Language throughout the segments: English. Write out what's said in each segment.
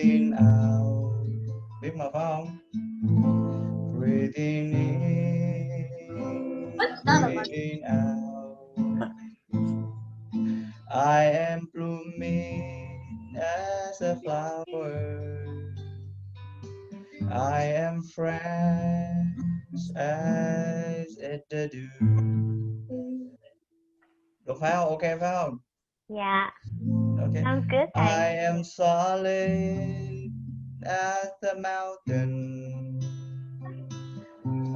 breathing out. Biết mà phải không? Breathing in, breathing out. I am blooming as a flower. I am fresh as the dew. Được phải không? Ok phải không? Yeah. Okay. Sounds good, I thầy. am solid as the mountain.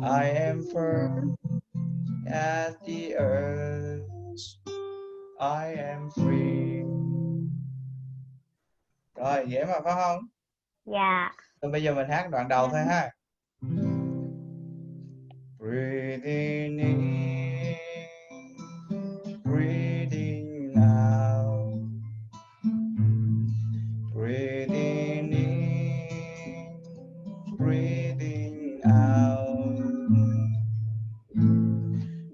I am firm as the earth. I am free. Rồi, dễ mà phải không? Yeah. Rồi bây giờ mình hát đoạn đầu thôi ha. Breathing in, breathing out. Breathing in, breathing out.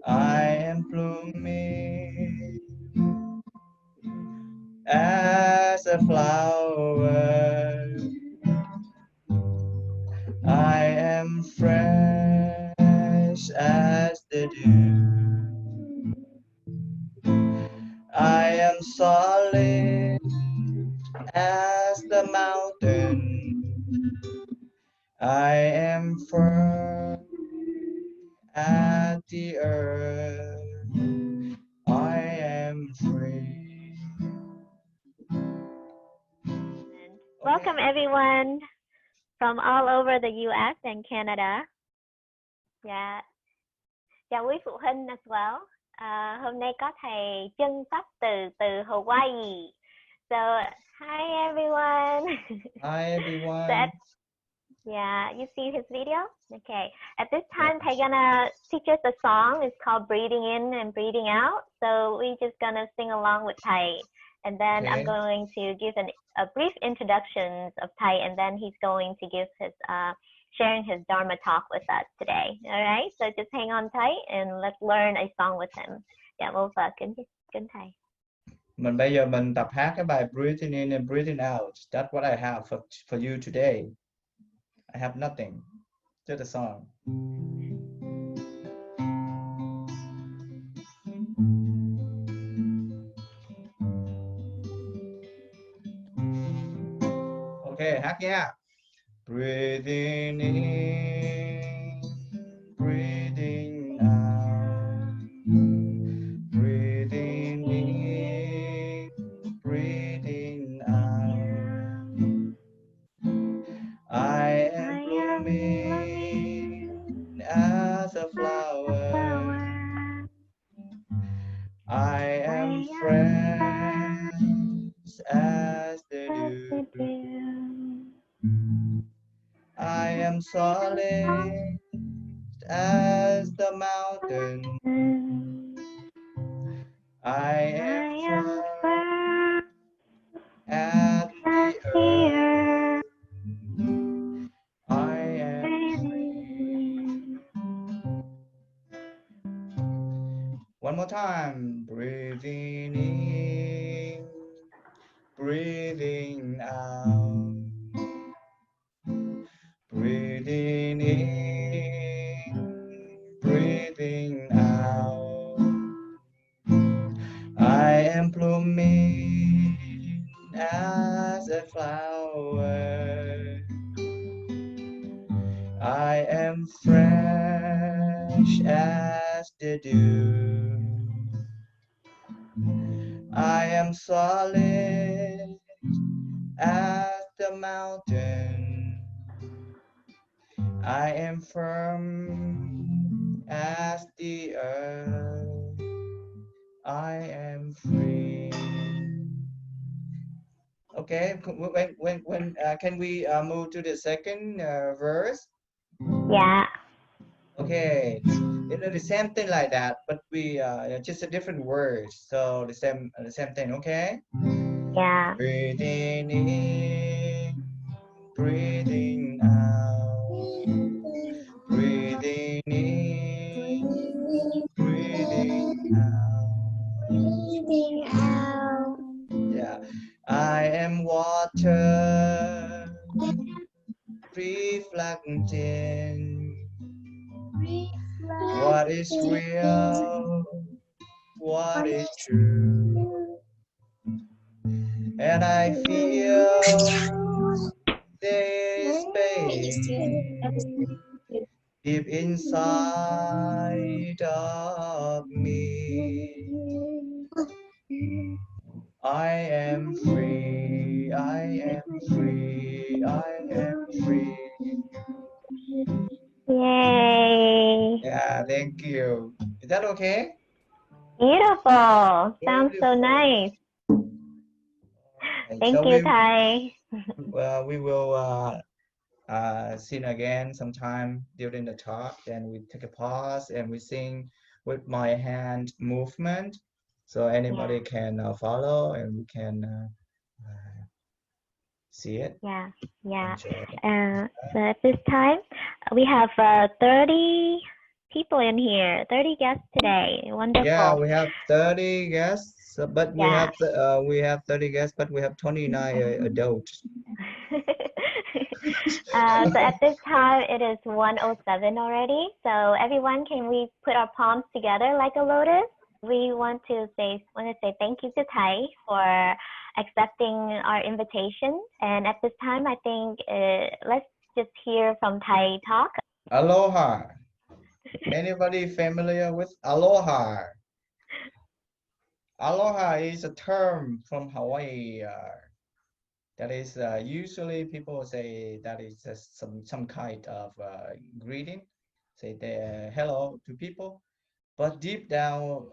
I am blooming as a flower. I am fresh as the dew. I am solid as the mountain. I am firm at the earth. I am free. Welcome everyone from all over the US and Canada. Yeah. Chào quý phụ huynh as well. Hôm nay có thầy chân tóc từ Hawaii. So, hi everyone. Hi everyone. Yeah, you see his video? Okay. At this time, they're gonna teach us a song. It's called Breathing In and Breathing Out. So we just gonna sing along with Thầy. And then I'm going to give a brief introduction of Thầy, and then he's going to give his sharing his Dharma talk with us today. All right. So just hang on tight and let's learn a song with him. Yeah, well, kính Thầy. Bây giờ mình tập hát cái bài Breathing In and Breathing Out. That's what I have for you today. I have nothing, just a song. Ok, hát nha. Breathing in, breathing out. Breathing in, breathing out. I am blooming as a flower. I am fresh as the dew. I am solid as the mountain. I am firm at the earth. I am free. One more time. Breathing in, breathing out. Breathing in, breathing out. I am blooming as a flower. I am fresh as the dew. I am solid as the mountain. I am firm as the earth. I am free. Okay, when can we move to the second verse? Yeah. Okay, the same thing like that, but we just a different words. So the same thing. Okay. Yeah. Breathing in, breathing out. Breathing in, breathing out. Breathing out. Yeah, I am water reflecting what is real, what is true, and I feel this pain deep inside of me. I am free, I am free, I am free. Yay! Yeah, thank you. Is that okay? Beautiful. Sounds so Beautiful. nice. Okay, Thank so you, Thai. we will sing again sometime during the talk. Then we take a pause and we sing with my hand movement, so Yeah, anybody can follow and we can see it, yeah, yeah. enjoy. So at this time, we have 30 people in here, 30 guests today. Yeah, Wonderful. we have 30 guests, but Yeah. we have 30 guests, but we have 29 adults. So at this time, it is 1:07 already. So everyone, can we put our palms together like a lotus? We want to say thank you to Thai for accepting our invitation. And at this time, I think let's just hear from Thai talk. Aloha. Anybody familiar with aloha? Aloha is a term from Hawaii. That is usually people say that is just some kind of greeting, say the hello to people. But deep down,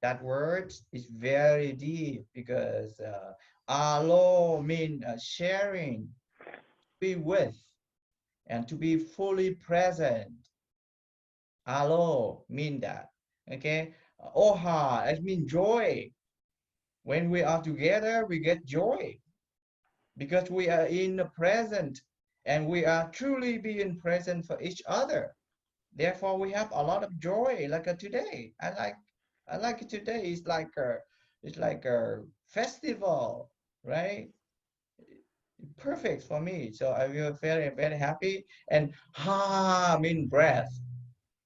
that word is very deep because alo mean sharing, be with, and to be fully present. Alo mean that. Okay. Oha, it means joy. When we are together, we get joy because we are in the present and we are truly being present for each other. Therefore, we have a lot of joy. Like today, I like today. It's like a festival, right? Perfect for me. So I feel very happy. And ha mean breath.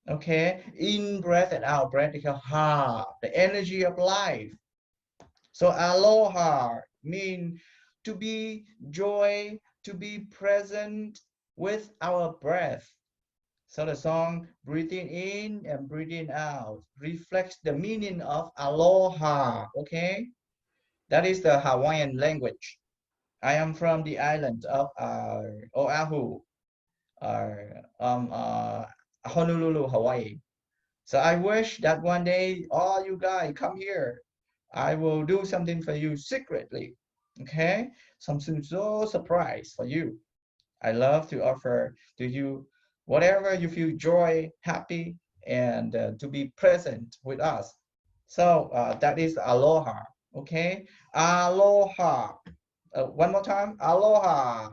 Okay, in breath and out breath because ha, the energy of life. So aloha mean to be joy, to be present with our breath. So the song breathing in and breathing out reflects the meaning of aloha. Okay, that is the Hawaiian language. I am from the island of Oahu, uh, um, uh, Honolulu, Hawaii. So I wish that one day all you guys come here. I will do something for you secretly. Okay? Something so surprise for you. I love to offer to you whatever you feel joy, happy, and to be present with us. So that is aloha. Okay? Aloha. One more time. Aloha.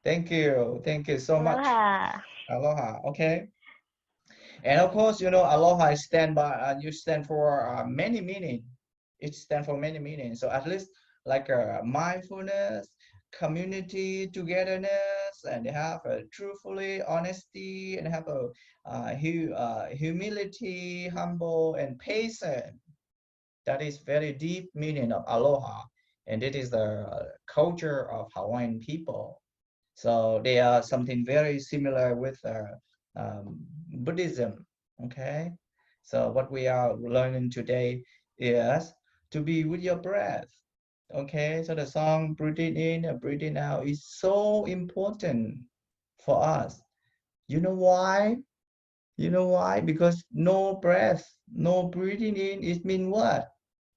Thank you. Thank you so much. Aloha. Aloha. Okay. And of course, you know, aloha you stand for many meaning. It stands for many meanings. So at least like mindfulness, community, togetherness, and they have a truthfully honesty, and have a humility, humble, and patient. That is very deep meaning of aloha, and it is the culture of Hawaiian people. So they are something very similar with Buddhism. Okay. So what we are learning today is to be with your breath. Okay. So the song breathing in and breathing out is so important for us. You know why? You know why? Because no breath, no breathing in, it means what?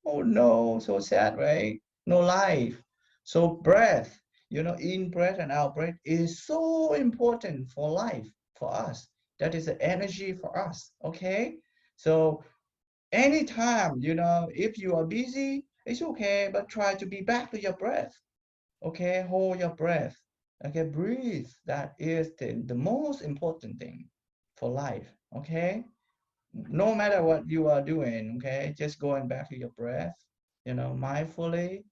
Oh no, so sad, right? No life. So breath, you know, in breath and out breath is so important for life, for us. That is the energy for us. Okay. So anytime, you know, if you are busy, it's okay, but try to be back to your breath. Okay, hold your breath. Okay, breathe. That is the most important thing for life. Okay, no matter what you are doing, okay, just going back to your breath, you know, mindfully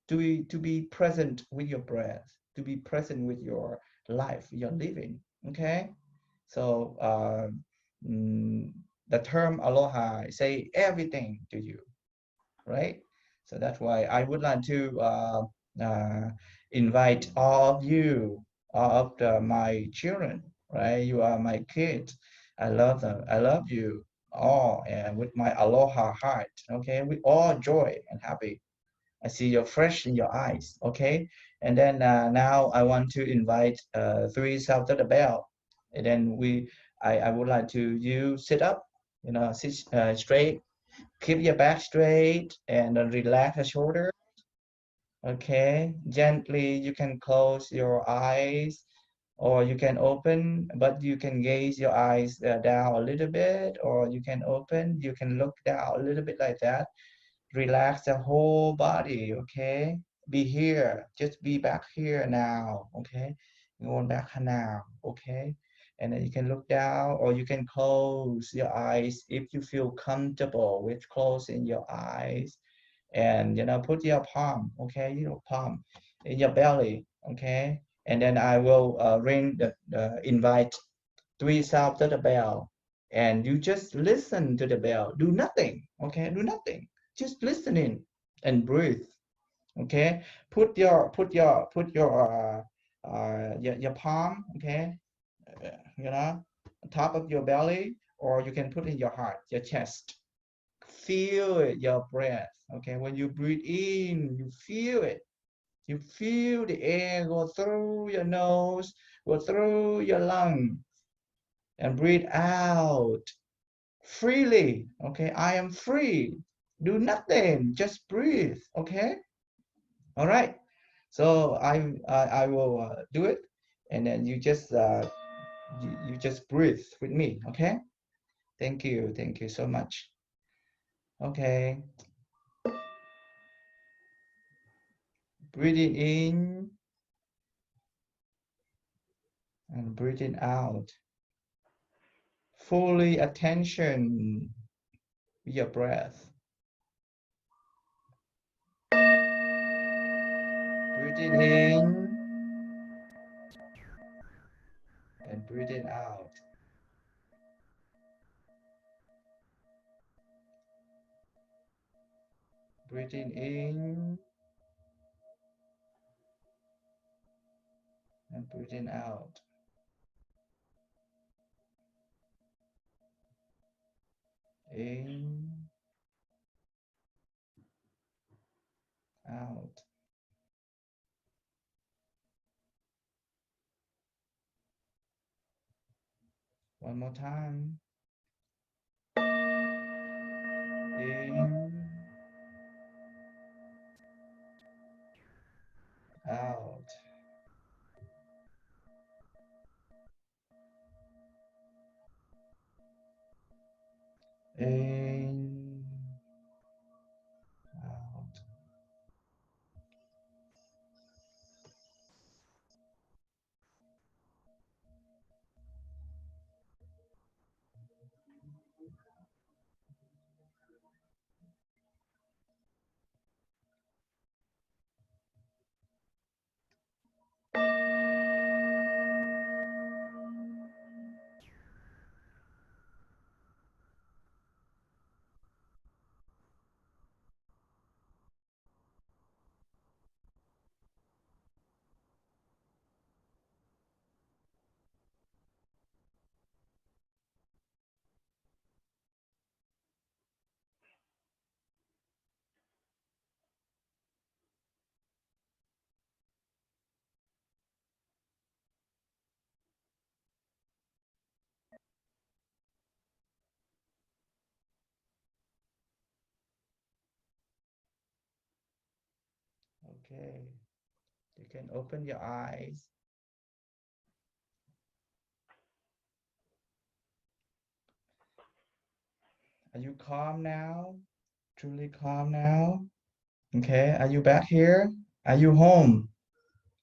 to be present with your breath, to be present with your life you're living. Okay, so mm, the term aloha say everything to you, right? So that's why I would like to invite all of you, all of my children, right? You are my kids. I love them. I love you all, and with my aloha heart. Okay, with all joy and happy. I see your fresh in your eyes. Okay, and then now I want to invite three south of the bell, and then I would like to you sit up, sit straight, keep your back straight, and relax the shoulder. Okay, gently you can close your eyes or you can open, but you can gaze your eyes down a little bit, or you can open, you can look down a little bit like that. Relax the whole body, okay? Be here, just be back here now, okay? Going back now, okay? And then you can look down or you can close your eyes if you feel comfortable with closing your eyes. And put your palm, okay, your palm in your belly, okay? And then I will ring the invite three sounds to the bell, and you just listen to the bell. Do nothing, okay? Do nothing. Just listening and breathe, okay? Put your palm, okay? On top of your belly, or you can put in your heart, your chest. Feel it, your breath, okay? When you breathe in, you feel it. You feel the air go through your nose, go through your lung, and breathe out freely. Okay, I am free. Do nothing, just breathe. Okay, all right. So I will do it, and then you just breathe with me. Okay, thank you so much. Okay, breathing in and breathing out. Fully attention with your breath. Breathing in and breathing out. Breathing in and breathing out. In, out. One more time. In, out. In, out. Okay. You can open your eyes. Are you calm now? Truly calm now? Okay. Are you back here? Are you home?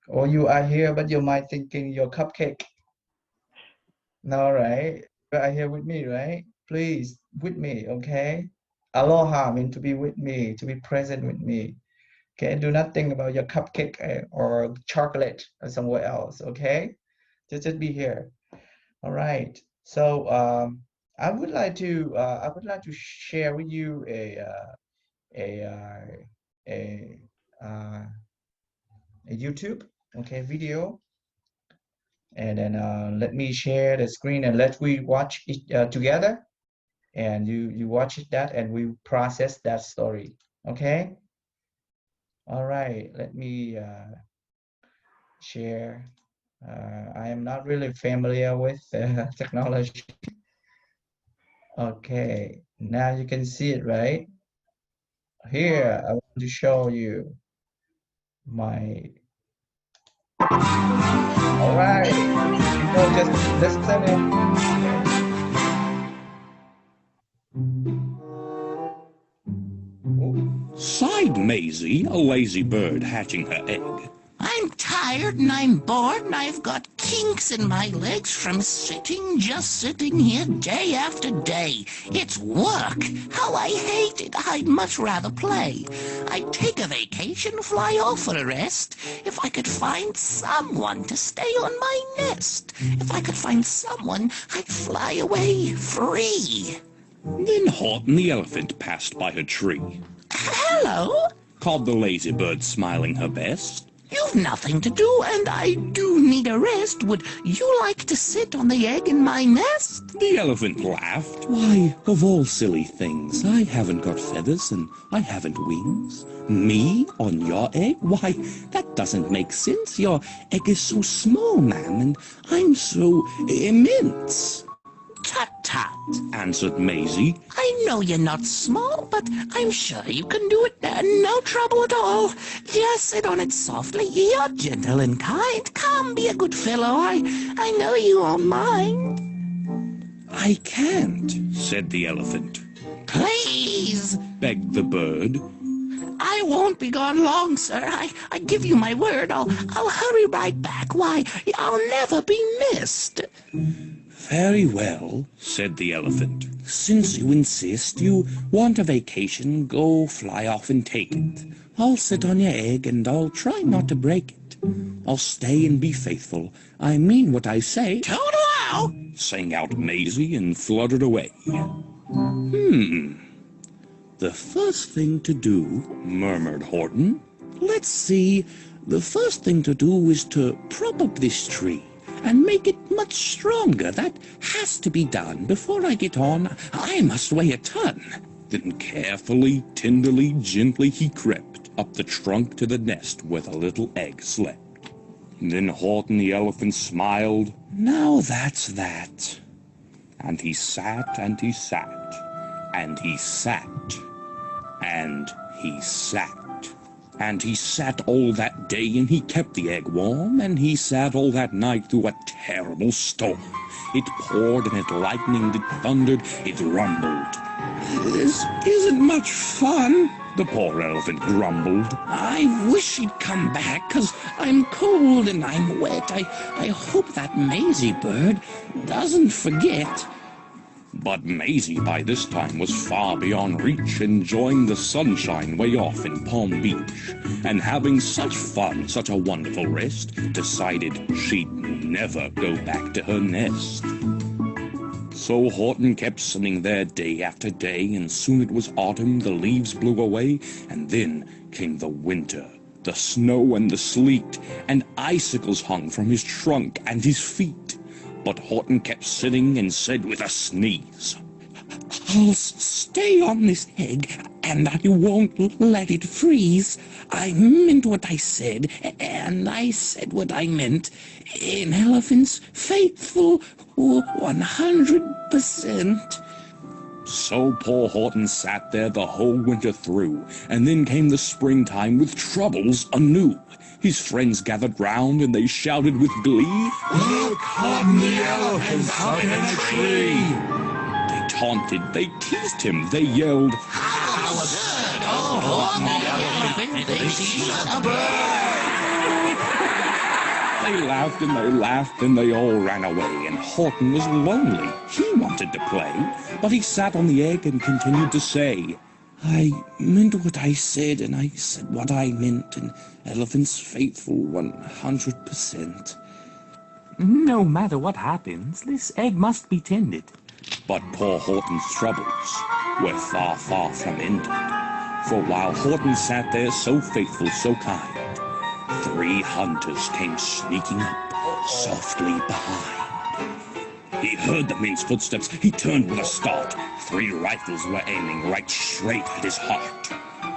Or you are here, but you might thinking your cupcake. No, right? You are here with me, right? Please, with me, okay? Aloha means to be with me, to be present with me. Okay, do not think about your cupcake or chocolate or somewhere else, okay? Just be here. All right. So I would like to share with you a a uh, a YouTube video, and then let me share the screen and let we watch it together, and you watch it that and we process that story. Okay. All right. Let me share. I am not really familiar with technology. Okay, now you can see it, right? Here, I want to show you my. All right, just listen it. Sighed Maisie, a lazy bird hatching her egg. I'm tired and I'm bored and I've got kinks in my legs from just sitting here day after day. It's work. How I hate it. I'd much rather play. I'd take a vacation, fly off for a rest. If I could find someone to stay on my nest. If I could find someone, I'd fly away free. Then Horton the elephant passed by her tree. Hello? Called the lazy bird, smiling her best. You've nothing to do, and I do need a rest. Would you like to sit on the egg in my nest? The elephant laughed. Why, of all silly things, I haven't got feathers and I haven't wings. Me on your egg? Why, that doesn't make sense. Your egg is so small, ma'am, and I'm so immense. Tut-tut, answered Maisie. I know you're not small, but I'm sure you can do it. No trouble at all. Just sit on it softly. You're gentle and kind. Come, be a good fellow. I know you won't mind. I can't, said the elephant. Please, begged the bird. I won't be gone long, sir. I give you my word. I'll hurry right back. Why, I'll never be missed. Very well, said the elephant. Since you insist, you want a vacation, go fly off and take it. I'll sit on your egg and I'll try not to break it. I'll stay and be faithful. I mean what I say. Toodle-oo! Sang out Maisie and fluttered away. The first thing to do, murmured Horton. Let's see, the first thing to do is to prop up this tree and make it much stronger. That has to be done. Before I get on, I must weigh a ton. Then carefully, tenderly, gently he crept up the trunk to the nest where the little egg slept. Then Horton the elephant smiled. Now that's that. And he sat and he sat and he sat and he sat. And he sat all that day, and he kept the egg warm, and he sat all that night through a terrible storm. It poured, and it lightened, it thundered, it rumbled. This isn't much fun, the poor elephant grumbled. I wish he'd come back, 'cause I'm cold and I'm wet. I hope that Maisie bird doesn't forget. But Maisie by this time was far beyond reach, enjoying the sunshine way off in Palm Beach, and having such fun, such a wonderful rest, decided she'd never go back to her nest. So Horton kept sitting there day after day, and soon it was autumn, the leaves blew away, and then came the winter, the snow and the sleet, and icicles hung from his trunk and his feet. But Horton kept sitting and said with a sneeze, I'll stay on this egg, and I won't let it freeze. I meant what I said, and I said what I meant. An elephant's faithful 100%. So poor Horton sat there the whole winter through, and then came the springtime with troubles anew. His friends gathered round, and they shouted with glee, Look, Horton the elephant's up in a tree! They taunted, they teased him, they yelled, How absurd! Oh, Horton the elephant thinks he's a bird! They laughed and they laughed, and they all ran away, and Horton was lonely. He wanted to play, but he sat on the egg and continued to say, I meant what I said, and I said what I meant, an elephant's faithful 100%. No matter what happens, this egg must be tended. But poor Horton's troubles were far, far from ended. For while Horton sat there so faithful, so kind, 3 hunters came sneaking up softly behind. He heard the men's footsteps. He turned with a start. 3 rifles were aiming right straight at his heart.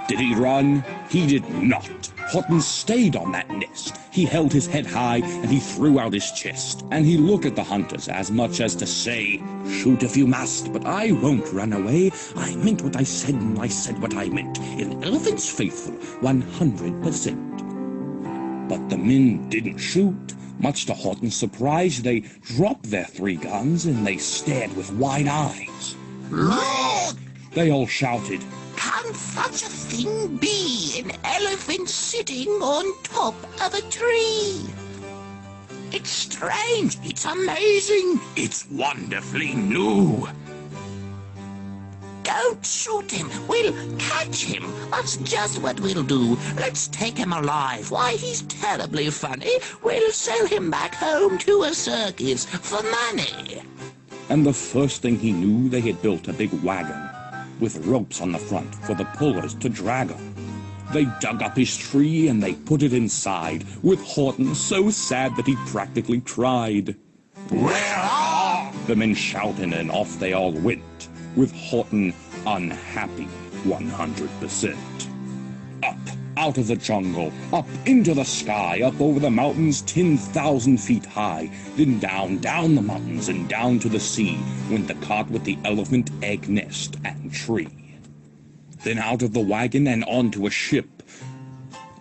Did he run? He did not. Horton stayed on that nest. He held his head high, and he threw out his chest. And he looked at the hunters as much as to say, "Shoot if you must, but I won't run away. I meant what I said, and I said what I meant. An elephant's faithful, 100%. But the men didn't shoot. Much to Horton's surprise, they dropped their 3 guns, and they stared with wide eyes. Look! They all shouted, Can such a thing be? An elephant sitting on top of a tree? It's strange. It's amazing. It's wonderfully new. Don't shoot him. We'll catch him. That's just what we'll do. Let's take him alive. Why, he's terribly funny. We'll sell him back home to a circus for money. And the first thing he knew, they had built a big wagon with ropes on the front for the pullers to drag him. They dug up his tree and they put it inside, with Horton so sad that he practically cried. Where are? The men shouted and off they all went, with Horton unhappy 100%. Up, out of the jungle, up into the sky, up over the mountains 10,000 feet high, then down, down the mountains and down to the sea went the cart with the elephant egg nest and tree. Then out of the wagon and onto a ship,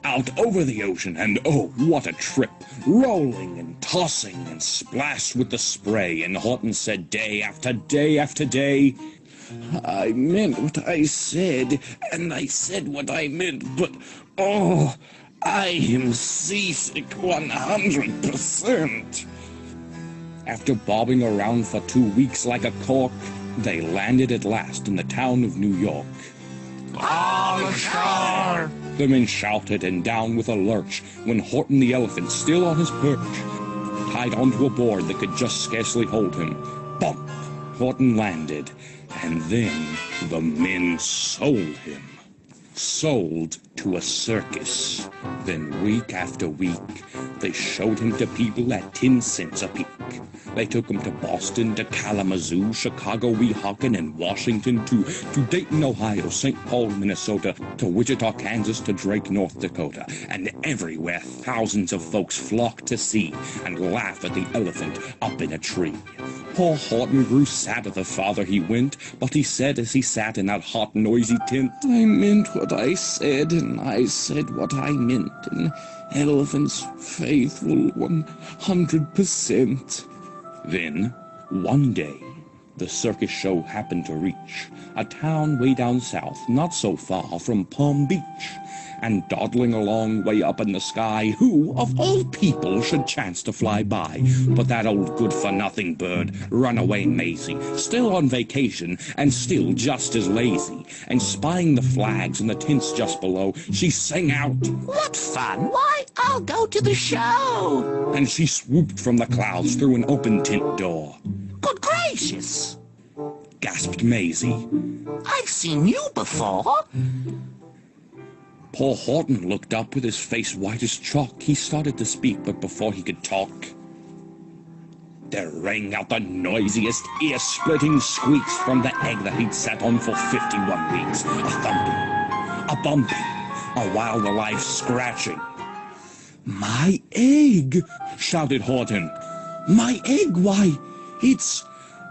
out over the ocean, and oh, what a trip, rolling and tossing and splashed with the spray, and Horton said day after day after day, "I meant what I said, and I said what I meant, but, oh, I am seasick 100%. After bobbing around for 2 weeks like a cork, they landed at last in the town of New York. On shore! The men shouted, and down with a lurch when Horton the elephant, still on his perch, tied onto a board that could just scarcely hold him. Bump! Horton landed, and then the men sold him. Sold to a circus. Then week after week, they showed him to people at 10 cents a peek. They took him to Boston, to Kalamazoo, Chicago, Weehawken, and Washington, to Dayton, Ohio, St. Paul, Minnesota, to Wichita, Kansas, to Drake, North Dakota. And everywhere thousands of folks flocked to see and laugh at the elephant up in a tree. Poor Horton grew sadder the farther he went, but he said as he sat in that hot, noisy tent, "I meant what I said, and I said what I meant, and elephant's faithful 100%. Then, one day, the circus show happened to reach a town way down south, not so far from Palm Beach. And dawdling along way up in the sky, who, of all people, should chance to fly by but that old good-for-nothing bird, Runaway Maisie, still on vacation and still just as lazy. And spying the flags and the tents just below, she sang out, What fun! Why, I'll go to the show! And she swooped from the clouds through an open tent door. Good gracious! Gasped Maisie. I've seen you before. Poor Horton looked up with his face white as chalk. He started to speak, but before he could talk, there rang out the noisiest, ear-splitting squeaks from the egg that he'd sat on for 51 weeks. A thumping, a bumping, a wild alive scratching. "My egg!" shouted Horton. "My egg! Why, it's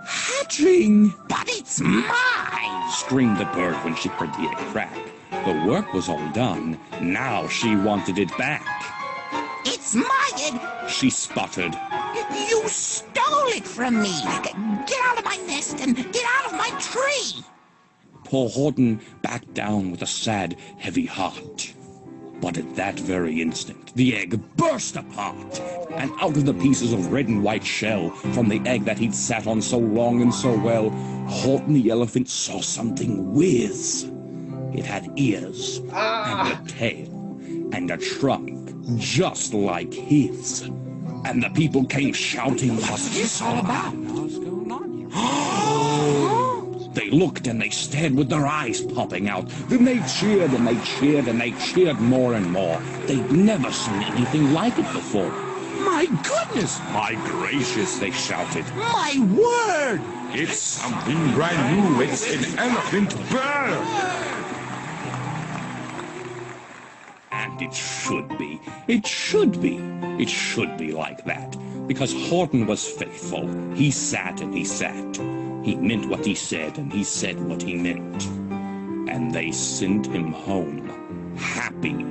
hatching!" But it's mine! Screamed the bird when she heard the egg crack. The work was all done. Now she wanted it back. It's my egg! She sputtered. You stole it from me! Get out of my nest and get out of my tree! Poor Horton backed down with a sad, heavy heart. But at that very instant, the egg burst apart, and out of the pieces of red and white shell from the egg that he'd sat on so long and so well, Horton the elephant saw something whiz. It had ears, and a tail, and a trunk, just like his. and the people came shouting, "What's this all about?" What's going on here? They looked and they stared with their eyes popping out. Then they cheered and they cheered and they cheered more and more. They'd never seen anything like it before. "My goodness! My gracious!" they shouted. My word! "It's something brand new. It's an elephant bird." And it should be. It should be. It should be like that. Because Horton was faithful. He sat and he sat. He meant what he said and he said what he meant. And they sent him home happy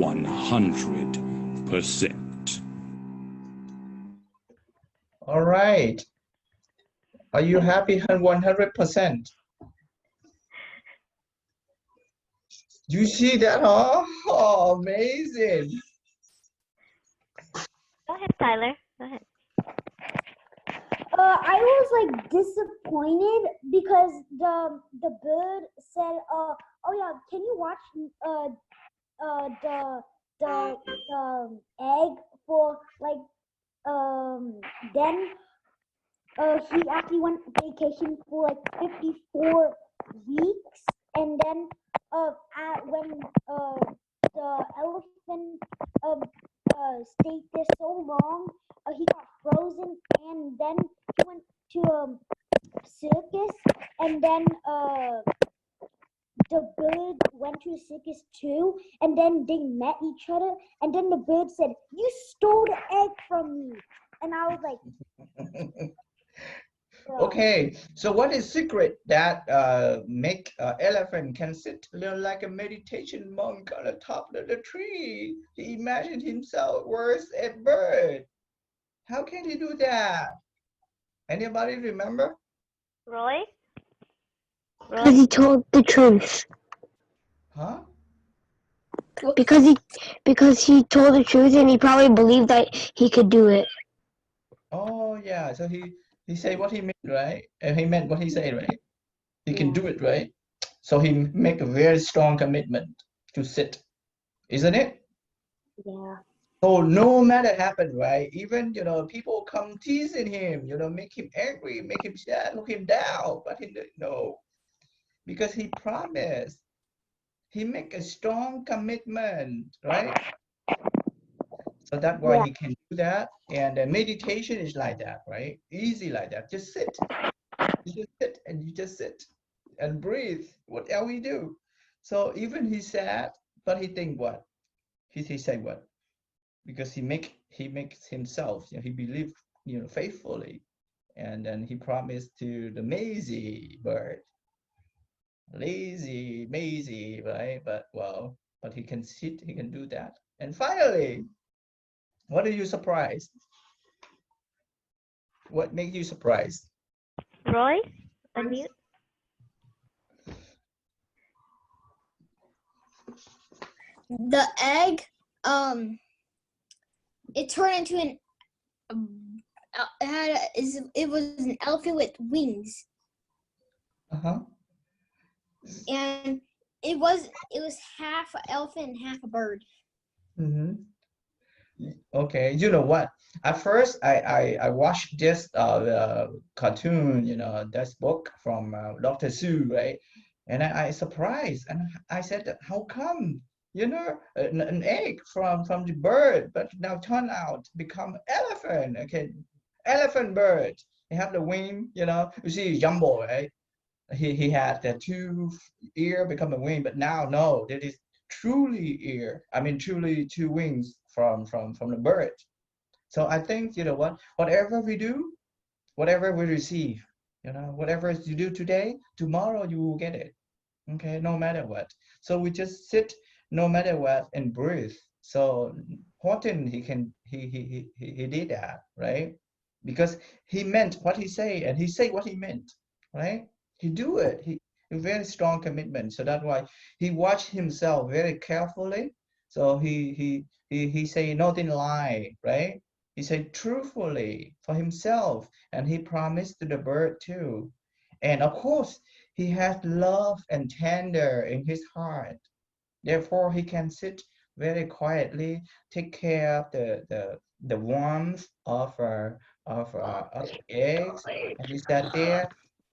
100%. All right. Are you happy 100%? You see that, huh? Oh, amazing. Go ahead, Tyler. Go ahead. I was like disappointed because the bird said, "Oh yeah, can you watch the egg for like then he actually went vacation for like 54 weeks, and then when the elephant stayed there so long, he got frozen, and then he went to a circus, and then the bird went to a circus too, and then they met each other, and then the bird said, "You stole the egg from me," and I was like, Okay, so what is secret that make elephant can sit like a meditation monk on the top of the tree? He imagined himself was a bird. How can he do that? Anybody remember? Roy? Because he told the truth. Huh? Because he told the truth and he probably believed that he could do it. Oh yeah, so he said what he meant, right? And he meant what he said, right? He can do it, right? So he make a very strong commitment to sit, isn't it? Yeah. So no matter happen, right? Even people come teasing him, make him angry, make him sad, look him down, but he didn't know because he promised. He make a strong commitment, right? So that's why he can do that. And meditation is like that, right? Easy like that. Just sit. You just sit and you just sit and breathe. Whatever we do. So even he sad, but he think what? He say what? Because he makes himself, he believed, faithfully. And then he promised to the Maisie bird. Lazy, Maisie, right? But he can sit, he can do that. And finally, what are you surprised? What makes you surprised? Roy? Unmute. the egg, it turned into it was an elephant with wings, and it was half an elephant and half a bird. Okay, you know what? At first, I watched this cartoon, this book from Dr. Sue, right? And I surprised, and I said, how come, an egg from the bird, but now turn out to become elephant? Okay, elephant bird. They have the wing, you see Jumbo, right? He had the 2 ear become a wing, but now no, that is truly ear. I mean, truly 2 wings from the bird. So I think, whatever we do, whatever we receive, whatever you do today, tomorrow you will get it. Okay, no matter what. So we just sit no matter what and breathe. So Horton, he did that, right? Because he meant what he say, and he say what he meant, right? He do it. He a very strong commitment. So that's why he watched himself very carefully. So he say nothing lie, right? He said truthfully for himself, and he promised to the bird too. And of course, he has love and tender in his heart. Therefore, he can sit very quietly take care of the warmth of the eggs, and he sat there.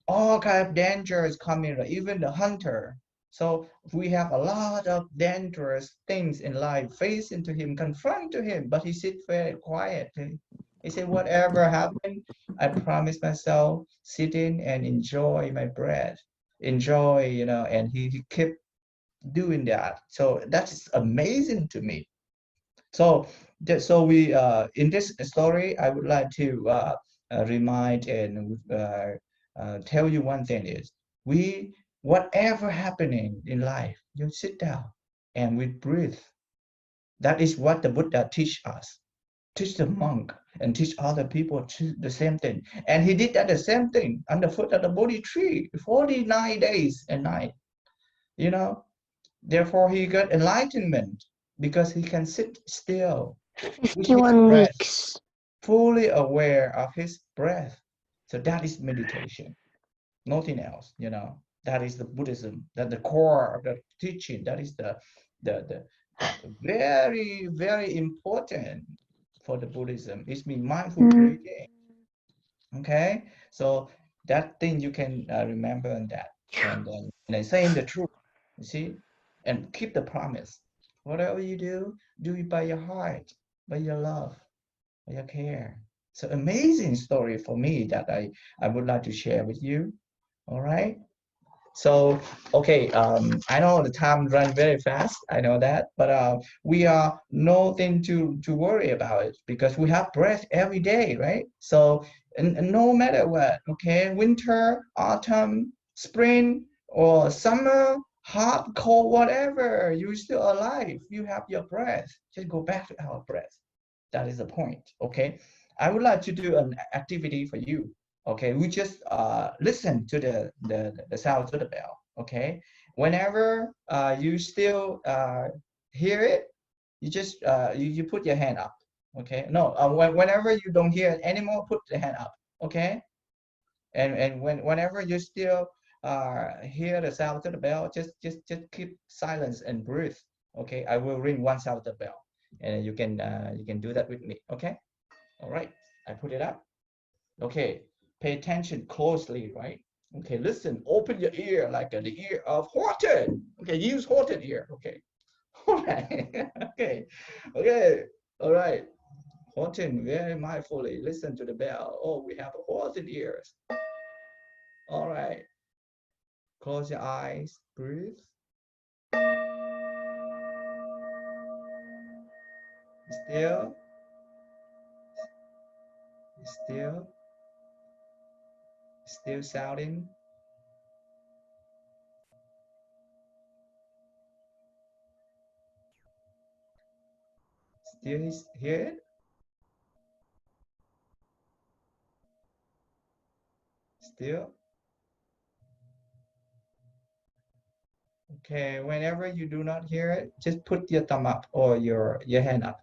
All kind of danger is coming, like even the hunter. So we have a lot of dangerous things in life facing to him, confront to him, but he sit very quietly. He said, whatever happened, I promise myself, sit in and enjoy my breath, enjoy, and he kept doing that. So that's amazing to me. So, so we in this story, I would like to remind and tell you one thing is we whatever happening in life, you sit down and we breathe. That is what the Buddha teach us, teach the monk and teach other people to the same thing. And he did that the same thing underfoot of the Bodhi tree, 49 days and night. You know, therefore he got enlightenment because he can sit still with his 51 breath, weeks. fully aware of his breath. So that is meditation, nothing else. That is the Buddhism, that the core of the teaching. That is the very, very important for the Buddhism. It's mean mindful Mm. breathing. Okay, so that thing you can remember on that, and then saying the truth, you see, and keep the promise. Whatever you do it by your heart, by your love, by your care. So amazing story for me that I would like to share with you. All right. So, okay, I know the time run very fast. I know that, but we are nothing to worry about it because we have breath every day, right? So, and no matter what, okay, winter, autumn, spring, or summer, hot, cold, whatever, you're still alive. You have your breath. Just go back to our breath. That is the point, okay? I would like to do an activity for you. Okay, we just listen to the sound of the bell. Okay, whenever you still hear it, you just you put your hand up. Okay, no, whenever you don't hear it anymore, put the hand up. Okay, and whenever you still hear the sound of the bell, just keep silence and breathe. Okay, I will ring one sound of the bell, and you can do that with me. Okay, all right, I put it up. Okay, pay attention closely, right? Okay, listen, open your ear like the ear of Horton. Okay, use Horton ear. Okay, all right. Okay, okay, all right. Horton, very mindfully listen to the bell. Oh, we have Horton ears. All right, close your eyes, breathe. Still, still, still shouting. Still hear it? Still? Okay, whenever you do not hear it, just put your thumb up or your hand up.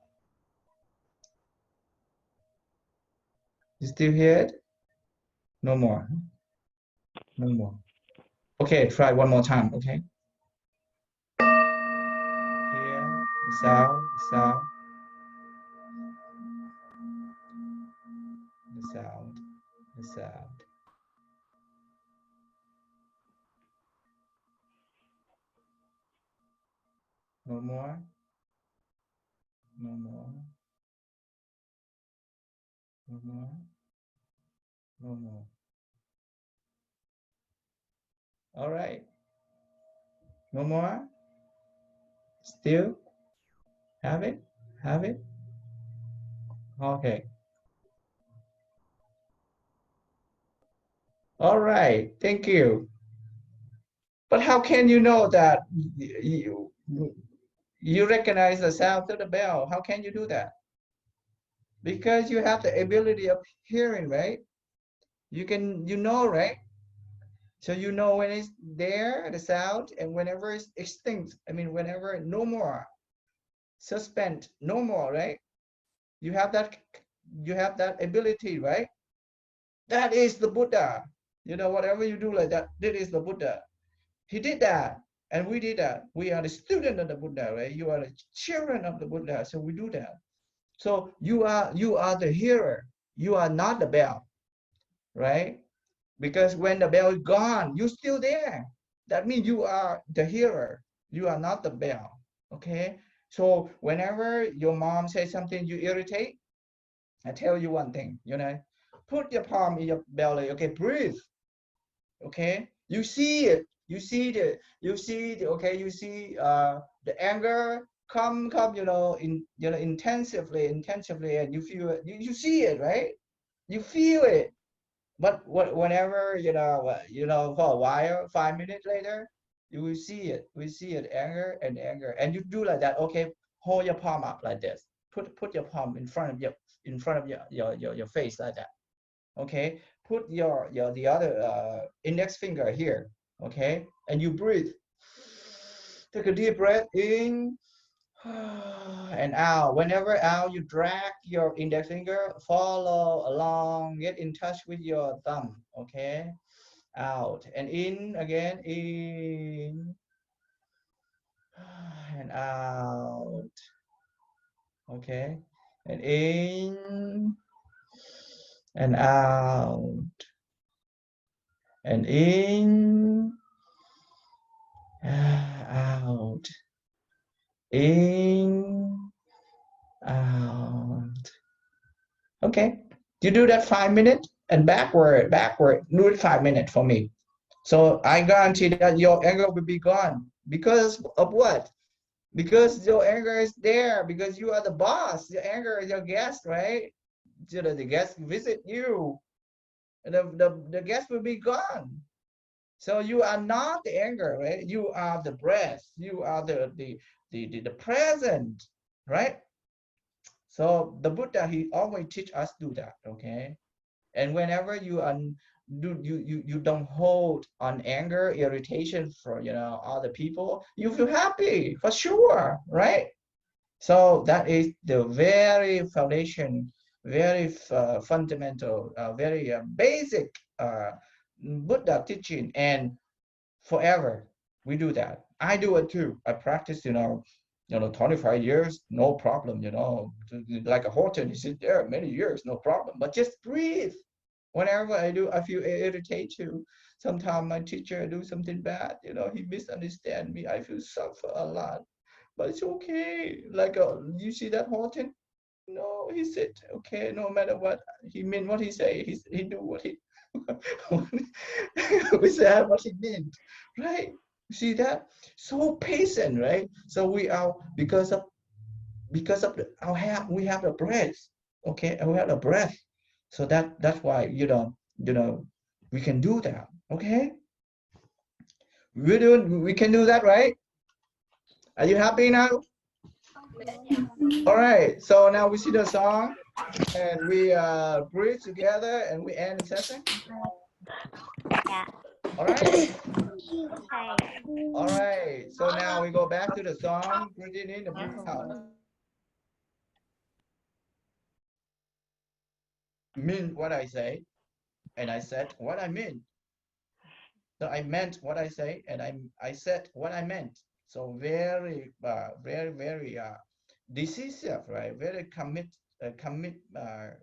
You still hear it? No more. No more. Okay, try one more time, okay? Hear the sound, the sound, the sound, the sound. No more. No more. No more. No more. All right. No more. Still have it? Have it? Okay. All right. Thank you. But how can you know that you recognize the sound of the bell? How can you do that? Because you have the ability of hearing, right? You know, right? So you know when it's there, the sound, and whenever it's extinct, I mean, whenever no more, suspend, no more, right? You have that, you have that ability, right? That is the Buddha. Whatever you do like that, that is the Buddha. He did that. And we did that. We are the student of the Buddha, right? You are the children of the Buddha, so we do that. So you are the hearer. You are not the bell, right? Because when the bell is gone, you're still there. That means you are the hearer. You are not the bell. Okay. So whenever your mom says something you irritate, I tell you one thing, put your palm in your belly. Okay, breathe. Okay, you see it. Okay, you see the anger come, intensively, and you feel it. You see it, right? You feel it. But whenever for a while, 5 minutes later, you will see it. We see it, anger, and you do like that. Okay, hold your palm up like this. Put your palm in front of your face like that. Okay, put the other index finger here. Okay, and you breathe. Take a deep breath in and out. Whenever out, you drag your index finger, follow along, get in touch with your thumb. Okay, out and in again, in and out. Okay, and in and out, and in out, in out. Okay, you do that 5 minutes and backward, do it 5 minutes for me. So I guarantee that your anger will be gone. Because of what? Because your anger is there, because you are the boss. Your anger is your guest, right? The guest visit you, and the guest will be gone. So you are not the anger, right? You are the breath. You are the present, right? So the Buddha, he always teach us do that, okay? And whenever you don't hold on anger, irritation for other people, you feel happy for sure, right? So that is the very foundation, very fundamental, very basic Buddha teaching, and forever we do that. I do it too. I practice, 25 years, no problem, like a Horton, he sit there many years, no problem, but just breathe. Whenever I do, I feel irritated too. Sometimes my teacher do something bad, he misunderstand me. I feel suffer a lot, but it's okay. Like, you see that Horton? No, he said, okay, no matter what, he meant what he say. He do what he, we said what he meant, right? You see that? So patient, right? So we are, because of we have the breath, okay? And we have the breath. So that's why, we can do that, okay? We can do that, right? Are you happy now? All right, so now we see the song and we breathe together and we end the session. Yeah. All right. Okay. All right, so now we go back to the song, breathing in and breathing out. Mean what I say, and I said what I mean. So I meant what I say, and I said what I meant. So very, very decisive, right? Very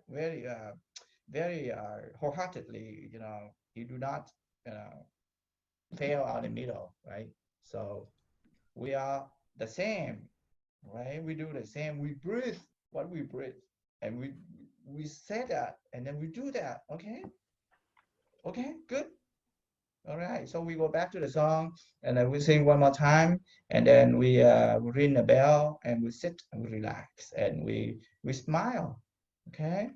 very, very wholeheartedly. You do not, fail out in the middle, right? So we are the same, right? We do the same. We breathe what we breathe, and we say that, and then we do that. Okay. Okay. Good. All right, so we go back to the song, and then we sing one more time, and then we ring the bell, and we sit and we relax, and we smile. Okay,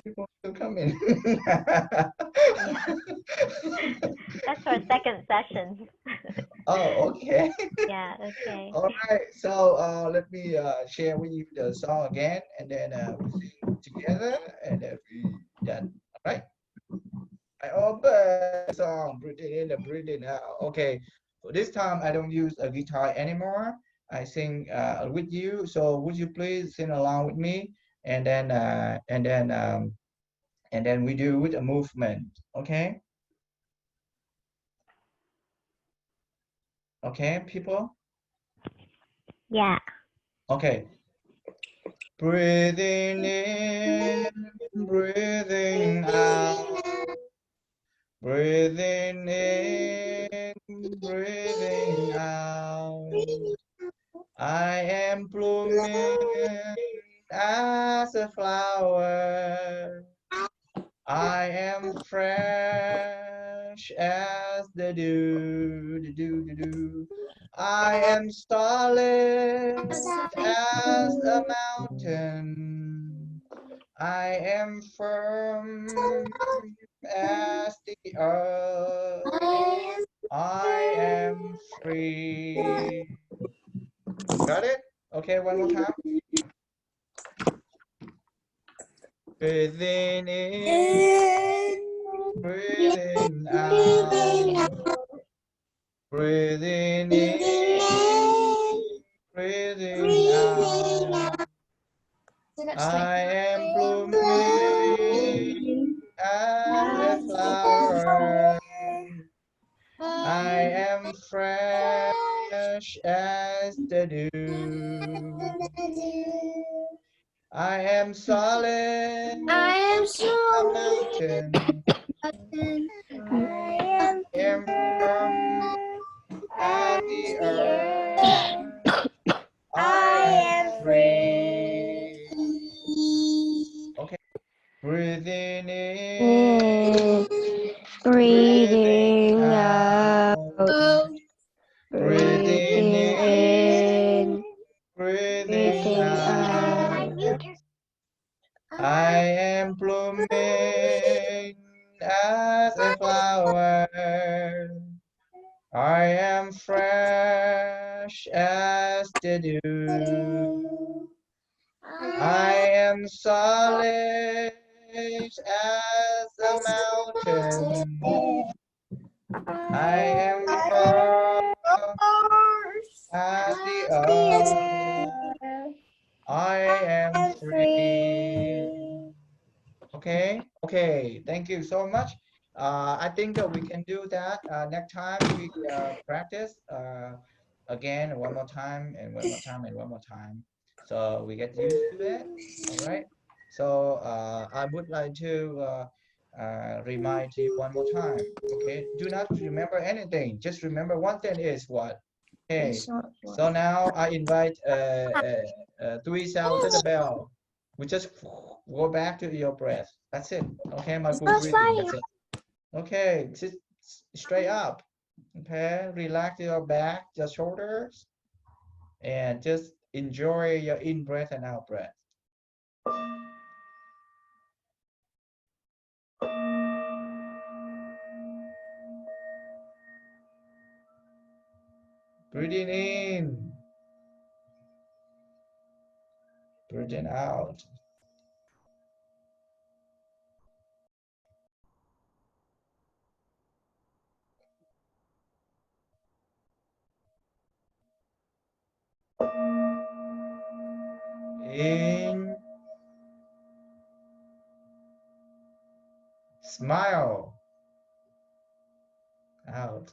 people still coming. Yeah. That's our second session. Oh, okay. Yeah, okay. All right, so let me share with you the song again, and then we sing together, and then we done. All right. I open the song, breathing in and breathing out. Okay, so this time I don't use a guitar anymore. I sing with you. So would you please sing along with me? And then and then we do with a movement. Okay. Okay, people? Yeah. Okay. Breathing in, breathing out. Breathing in, breathing out. I am blooming as a flower. I am fresh as the dew, the dew, the dew. I am solid as a mountain. I am firm as the earth. I am free. Got it? Okay, one more time. Breathing in, breathing out. Breathing in, breathing out. I am blooming as a flower. I am fresh as the dew. I am solid as a mountain. I am firm as the earth. I am free. Okay. Breathing in, breathing Breathing out. out. Breathing Breathing in, in. breathing Breathing out. out. I am blooming as a flower. I am fresh as the dew. I am solid as a mountain. I am firm as the earth. I am free. Okay, okay, thank you so much. I think we can do that. Next time we practice again one more time and one more time and one more time. So we get used to it. All right. So I would like to remind you one more time. Okay. Do not remember anything. Just remember one thing is what. Okay. So now I invite Tui Sao to the bell. We just go back to your breath. That's it. Okay, my full breathing. That's it. Okay, sit straight up. Okay, relax your back, your shoulders, and just enjoy your in breath and out breath. Breathing in, breathing out. In, smile, out.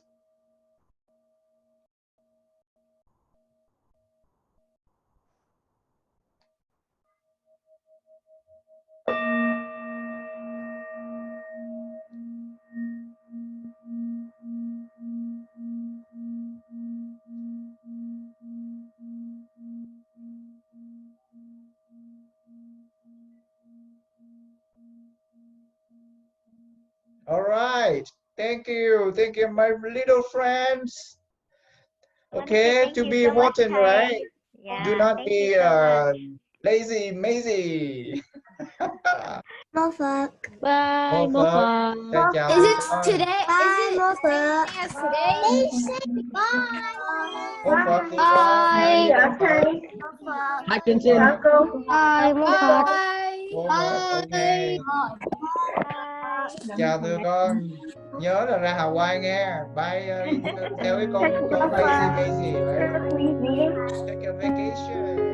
All right. Thank you. Thank you, my little friends. Okay, Thank to you be so much, important, right? Thầy. Yeah, Do not thank you be so much. lazy, mazy. Mô Phật. Mô Bye, Mo Phật. Phật. Thầy chào Is it con. today? Is it Mô Phật? Today? Bye. Mô Phật thì con. Bye. Mô Phật. Mô Phật. Hai chân trên. Bye, Mo Phật. Mô Phật. Ok. Bye. Chào tụi con. Nhớ là ra Hawaii nghe. Bye theo cái con lazy mazy. Right? Take a vacation.